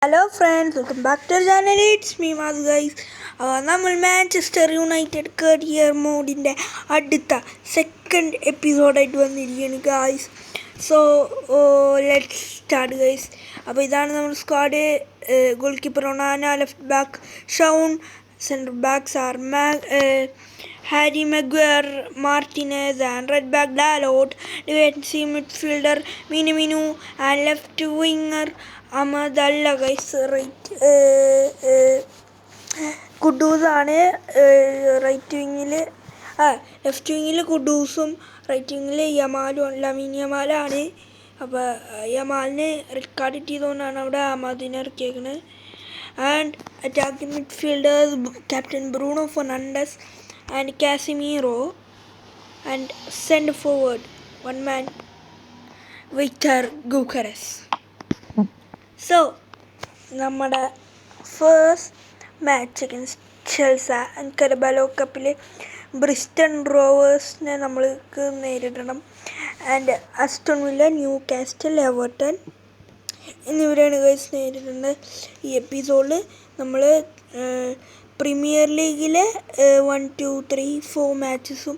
Hello friends, welcome back to channel. It's me മാസ് guys. നമ്മൾ Manchester United career മോഡിൻ്റെ അടുത്ത സെക്കൻഡ് എപ്പിസോഡായിട്ട് വന്നിരിക്കുകയാണ് guys. So let's start guys. അപ്പോൾ ഇതാണ് നമ്മുടെ squad. Goal keeper Onana, left back Shaun, centre backs are Harry Maguire, Martinez, and right back Dalot, defensive midfielder Mainoo and left winger അല്ല guys, കുഡൂസാണ്. Right വിങ്ങിൽ left വിങ്ങിൽ കുഡൂസും right വിങ്ങിൽ Lamine യമാലാണ്. അപ്പോൾ യമാലിന് റെഡ് കാർഡ് കിട്ടിയതുകൊണ്ടാണ് അവിടെ അഹമ്മദിനെ ഇറക്കിയേക്കുന്നത്. And attacking midfielders captain Bruno Fernandes and Casemiro. And centre forward one man Viktor Gyokeres. So നമ്മുടെ first match against Chelsea and Carabao കപ്പിൽ ബ്രിസ്റ്റൺ റോവേഴ്സിനെ നമ്മൾക്ക് നേരിടണം. And Aston Villa, Newcastle, Everton എന്നിവരെയാണ് guys നേരിടുന്നത്. ഈ എപ്പിസോഡിൽ നമ്മൾ പ്രീമിയർ ലീഗിലെ 1, 2, 3, 4 മാച്ചസും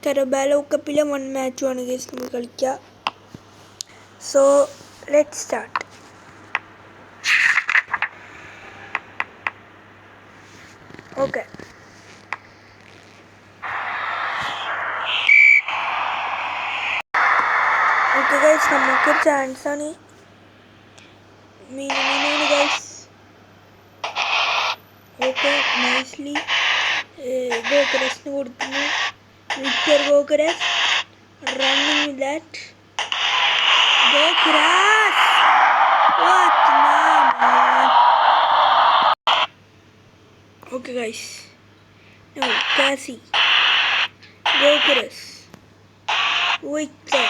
കരബാലോ കപ്പിലെ 1 മാച്ചുമാണ് ഗൈസ് നമ്മൾ കളിക്കുക. So let's start. Okay, guys, നമുക്കൊരു ചാൻസാണ്. മീനാണ് ഗൈസ്. ഓക്കെ, നൈസ്ലി ഗോക്കറസിന് കൊടുക്കുന്നു. Viktor Gyokeres running that Gyokeres. What man. Okay guys, now Cassie, Gokuras, Victor,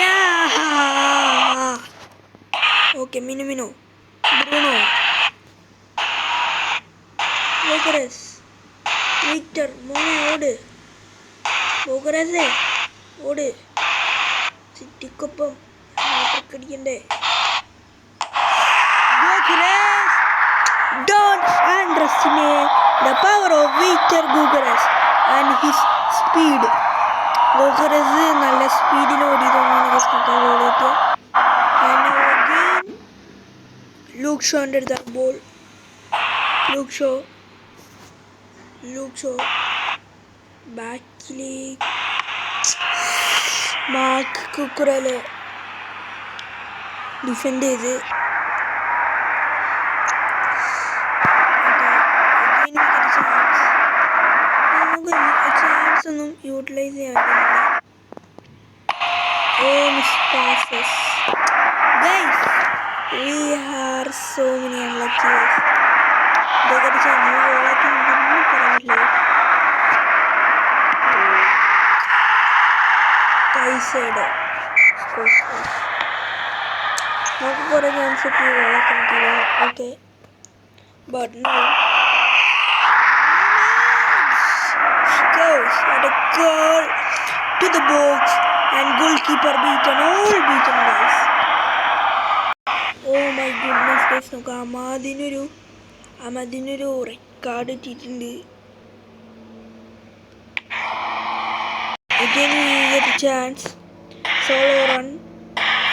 nah. Okay, Minamino, Bruno, Gokuras, Victor, Mone odu, Gokuras odu, Sittikkoppam kadikkande. Don't underestimate the power of Victor Gyokeres and his speed. Gyokeres നല്ല സ്പീഡിൽ ഓടിയതുകൊണ്ടാണ് goal കിട്ടിയത്. And now again Luke Shaw under the ball. Luke Shaw ബാക്കിലേക്ക് mark കുക്കുറല് defend ചെയ്ത്. ഒന്നും utilise ചെയ്യാൻ പറ്റുന്നില്ല. Passes. Guys, we are so many unlucky guys. ഇതൊക്കെ ചെറിയ ഗോളൊക്കെ ഉണ്ടെന്ന് പറഞ്ഞില്ലേ. കൈസൈഡ് നമുക്ക് കുറേ ചാൻസ് കിട്ടിയ ഗോളൊക്കെ കിട്ടിയില്ല. Okay, but no goes and a goal to the box and goalkeeper beaten, all beaten guys. Oh my goodness guys, നോക്കാം അമദിനൊരു റെക്കാർഡ് ഇട്ടിട്ടുണ്ട്. Again we get a chance, solo run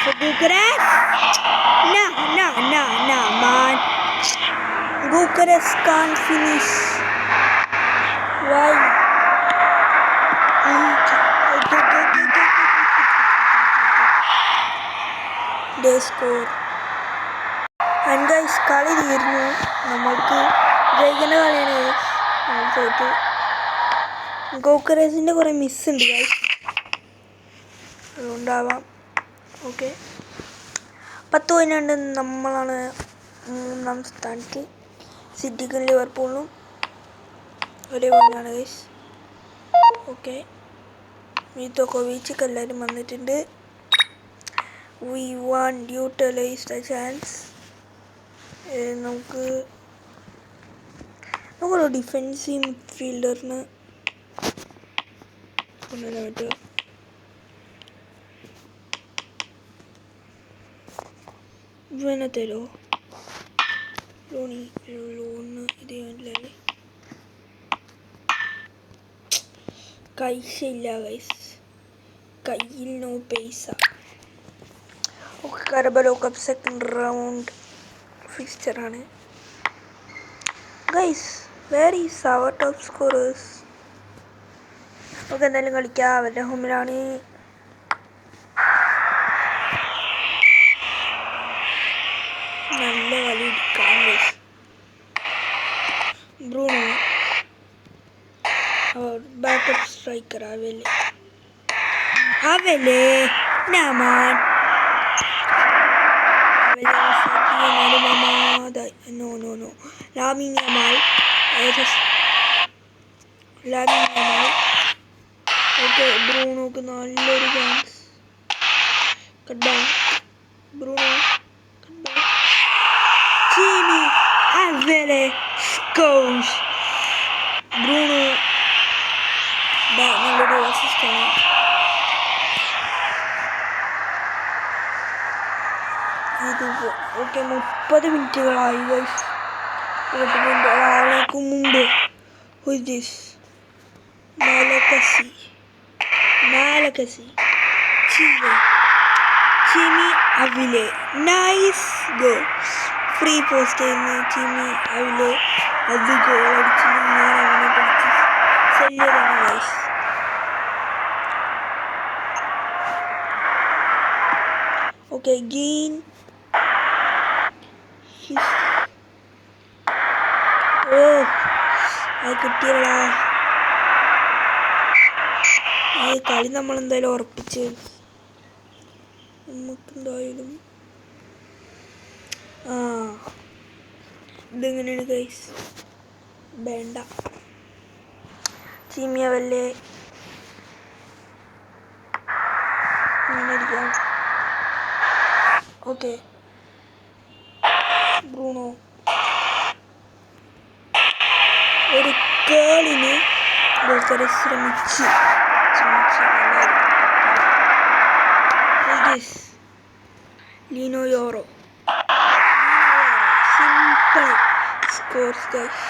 for Gokuras. Nah man, Gokuras can't finish. Why? They score. And guys, കളി തീർന്നു. നമ്മൾക്ക് ജയിക്കേണ്ട കളിയാണ് നമ്മൾ തോറ്റ്. ഗോക്കറേസിൻ്റെ കുറേ മിസ്സുണ്ട് guys, അതുകൊണ്ടാവാം. Okay, 10 point നമ്മളാണ് 3-ാം സ്ഥാനത്ത്. സിറ്റിക്കും ലിവർപൂളിനും ഒരേ പോയിന്റാണ് ഗൈസ്. ഓക്കെ, മിത്തോക്കോവിച്ചൊക്കെ എല്ലാവരും വന്നിട്ടുണ്ട്. We want to utilize the chance. നമുക്കൊരു ഡിഫെൻസീവ് മിഡ്ഫീൽഡറിന് കൊണ്ടുവരാൻ പറ്റുമോ? ഇവനെ തരോ ലോണി ലോണ് ഇത് അല്ലേ പൈസ ഇല്ല ഗൈസ് കയ്യിൽ നോ പൈസ okay Carabao cup second round ഫിക്സ്ചറാണ് guys where is our top scorers okay എന്തായാലും കളിക്കാം അവരുടെ ഹോമിലാണ് നല്ല കളി എടുക്കാം ഗൈസ് ബ്രൂണോ ബാക്കപ്പ് സ്ട്രൈക്കർ അവലെ നാമാൻ no no no Lamine Yamal okay ബ്രൂണോക്ക് നല്ലൊരു ചാൻസ് ബ്രൂണോ ചീനി അവലെ സ്കോഷ് ബ്രൂണോ നല്ലൊരു അസിസ്റ്റാണ് ഇത് ഓക്കെ 30 മിനിറ്റുകളായി ഗൈസ് ഒരാളേക്ക് മുമ്പ് മാലക്കസി ചിമി അവിലെ നൈസ് ഗോൾ ഫ്രീ പോസ്റ്റ് ചെയ്യുന്ന ചിമി അവിലെ അത് ഗോൾ അടിച്ചിട്ട് ഞാൻ അവനെ പിടിച്ച് സെല്ലിയതാണ് ഗൈസ് ഓക്കെ ഗെയിൻ ഓ അത് കിട്ടിയടാ ഈ കളി നമ്മളെന്തായാലും ഉറപ്പിച്ച് നമുക്കെന്തായാലും ഇതെങ്ങനെയാണ് ഗൈസ് വേണ്ട ചീമിയ വല്ലേ അങ്ങനെ ഇരിക്കാം ഓക്കെ ബ്രൂണോ ഒരു കേളിന് ശ്രമിച്ച് Leny Yoro simple scores guys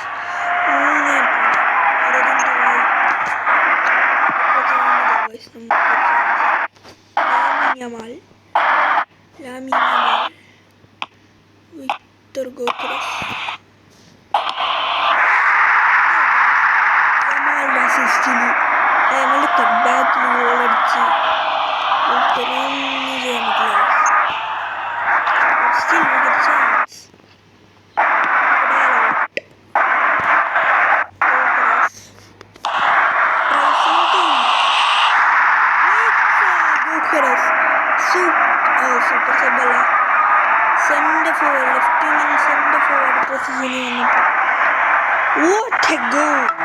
Lamine Yamal Viktor Gyokeres യമാലിൻ്റെ അസിസ്റ്റിന് ഞങ്ങളുടെ കട്ട് ബാക്കിൽ ഗോളടിച്ച് ഒന്നും ചെയ്യാൻ പറ്റില്ല still we get a chance super sabala center forward left wing center forward position what a goal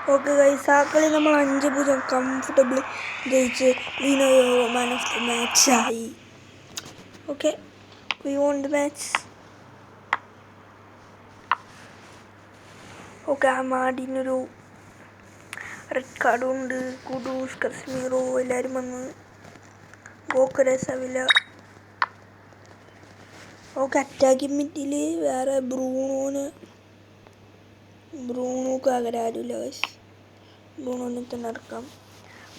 okay guys ആ കളി നമ്മൾ 5-0 കംഫർട്ടബിളി ജയിച്ച് Leny Yoro man of the മാച്ചായി okay we won the match okay ആ മാഡിനൊരു red കാർഡും ഉണ്ട് Kudus Casemiro എല്ലാവരും വന്ന് ഗോക്കരസ് അവില ഓക്കെ അറ്റാക്കിംഗ് മിഡിൽ വേറെ ബ്രൂണോക്ക് ആഗ്രഹമില്ല ഗൈസ് ബ്രൂണോനെ തന്നെ ഇറക്കാം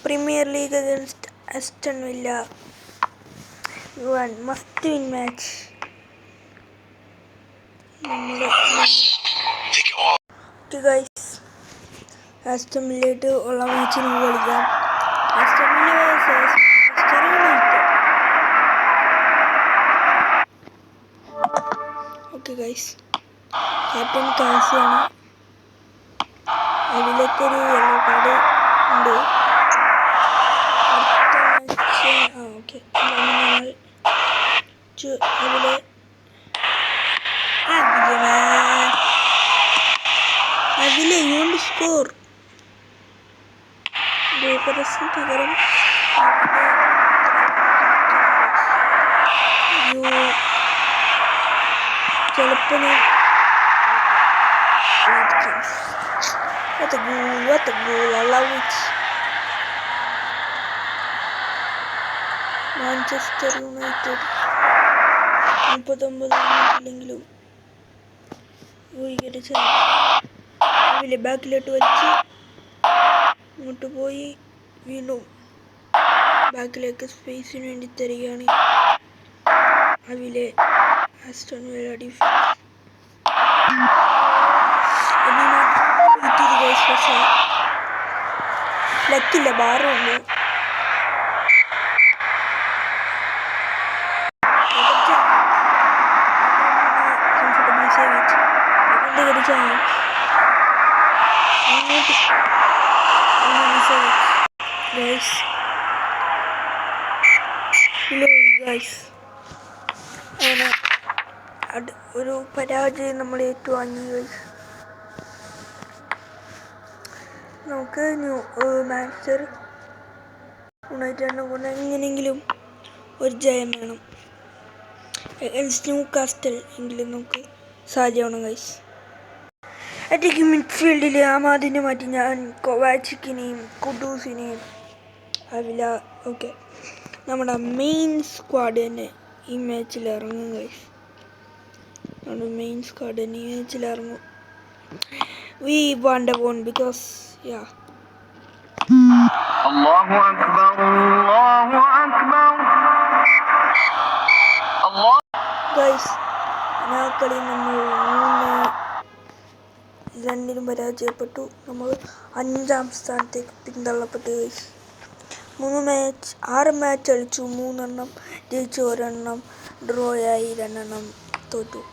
Premier League against Aston Villa must win match guys Aston വില്ലയായിട്ട് ഉള്ള മാച്ച് നമുക്ക് കളിക്കാം Aston Villa okay guys captain കാസിയാണ് അതിലേക്കൊരു യെല്ലോ കാർഡ് ഉണ്ട് ഓക്കെ അതിലെ അതിലെ യൂണ്ട് സ്കോർ ഗോപരസിന് പകരം ചിലപ്പോൾ What a goal, what a goal, I love it. Manchester United 39 മിനിറ്റിലെങ്കിലും വികടിച്ച അവലെ ബാക്കിലോട്ട് വലിച്ച് ഇങ്ങോട്ട് പോയി വീണ്ടും ബാക്കിലേക്ക് സ്പേസിന് വേണ്ടി തരികയാണ് അവലെ ആസ്റ്റൺ വില്ല ഡിഫൻസ്. പക്ഷേ ലക്കില്ല, ബാറുണ്ട്. അങ്ങനെ ഒരു പരാജയം നമ്മൾ ഏറ്റുവാങ്ങി. നമുക്ക് മാഞ്ചസ്റ്റർ യുണൈറ്റഡിനെ കൊണ്ട് എങ്ങനെയെങ്കിലും ഒരു ജയം വേണം. അഗൈൻസ്റ്റ് ന്യൂകാസ്റ്റൽ എങ്കിലും നമുക്ക് സാധ്യമാവണം ഗൈസ്. അറ്റാക്ക് മിഡ്ഫീൽഡിൽ ആമാദിനെ മാറ്റി ഞാൻ കൊവാച്ചിക്കിനെയും കുഡൂസിനെയും അവില ഓക്കെ നമ്മുടെ മെയിൻ സ്ക്വാഡ് തന്നെ ഈ മാച്ചിൽ ഇറങ്ങും ഗൈസ്. നമ്മുടെ മെയിൻ സ്ക്വാഡ് തന്നെ ഈ മാച്ചിൽ ഇറങ്ങും. We won the one because yeah. Allahu Akbar, Allahu Akbar. Allah. Guys, കളി നമ്മൾ 3-2 പരാജയപ്പെട്ടു. നമ്മൾ 5ാം സ്ഥാനത്തേക്ക് പിന്തള്ളപ്പെട്ടു ഗൈസ്. 6 മാച്ച് കളിച്ചു, 3 എണ്ണം ജയിച്ചു, 1 എണ്ണം ഡ്രോ ആയി, 2 എണ്ണം തോറ്റു.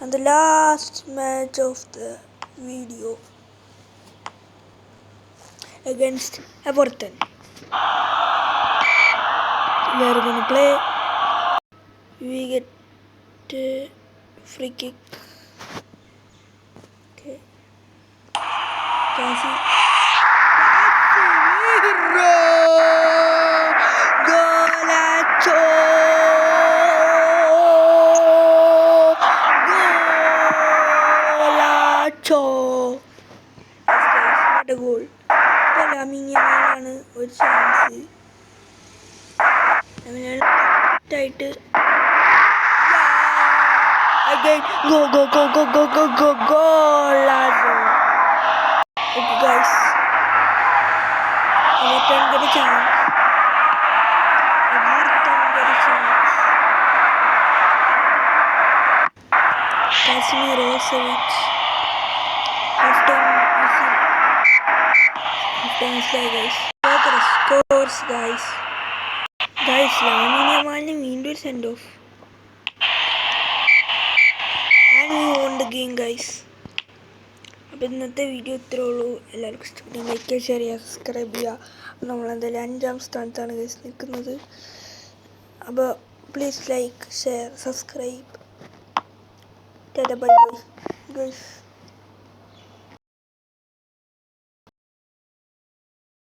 And the last match of the video against Everton, we are going to play. We get a free kick. Okay, Casemiro, golazo. Goal ലാമിനിയാണ് ഒരു ചാൻസ് ആയിട്ട് Casemiro Savic scores guys. Lamine Yamalന് വീണ്ടും ഒരു send off and we won the game guys. അപ്പോൾ ഇന്നത്തെ video ഇത്രേ ഉള്ളൂ. എല്ലാവർക്കും ഇഷ്ടപ്പെട്ടെങ്കിൽ ലൈക്ക് ചെയ്യുക, ഷെയർ ചെയ്യുക, സബ്സ്ക്രൈബ് ചെയ്യുക. നമ്മളെന്തായാലും 5ാം സ്ഥാനത്താണ് ഗൈസ് നിൽക്കുന്നത്. അപ്പോൾ please like, share, subscribe. Bye bye guys.